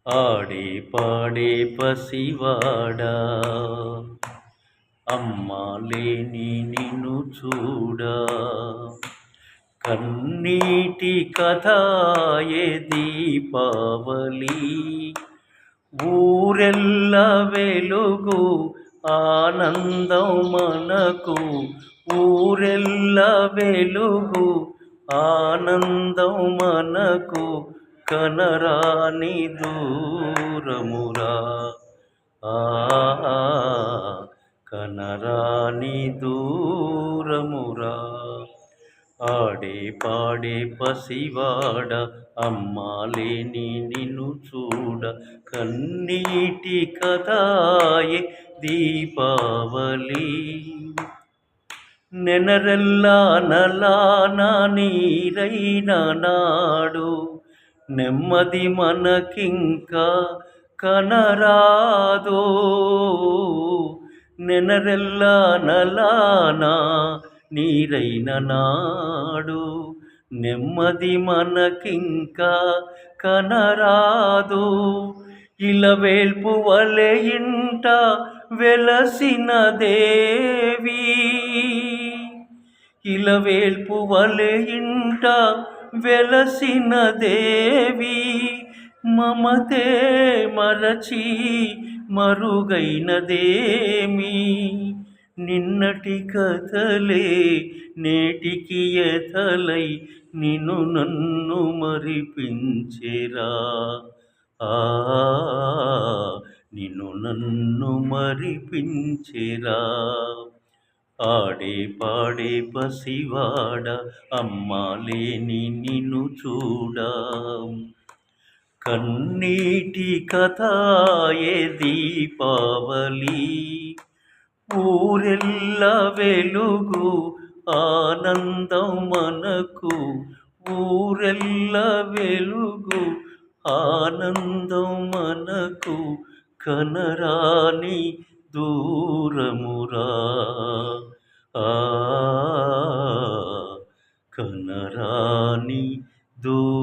ఆడే పాడే పసివాడా అమ్మా లేని నిన్ను చూడా కన్నీటి కథాయే దీపావళి ఊరెల్ల వెలుగు ఆనందం మనకు ఊరెల్ల వెలుగు ఆనందం మనకు కనరాని దూరమురా ఆ కనరాని దూరమురా ఆడే పాడే పసివాడ అమ్మా లేని నిన్ను చూడ కన్నీటి కథాయే దీపావళి నెనరెల్లా నలాన నీరైన నాడు నెమ్మది మనకింకా కనరాదో నెనరెల్లా నలానా నీరైన నాడు నెమ్మది మనకింకా కనరాదు ఇలవేల్పు వలె ఇంట వెలసిన దేవి ఇలవేల్పు వలె ఇంట వెలసిన దేవి మమతే మరచి మరుగైనదేమి నిన్నటి కథలే నేటికి ఎథలై నిన్ను నన్ను మరిపించెరా ఆ నిన్ను నన్ను మరిపించెరా ఆడే పాడే పసివాడ అమ్మా లేని నిన్ను చూడా కన్నీటి కథాయే దీపావళి ఊరెల్ల వెలుగు ఆనందం మనకు ఊరెల్ల వెలుగు ఆనందం మనకు కనరాని దూరమురా ఆ కనరాని దూరమురా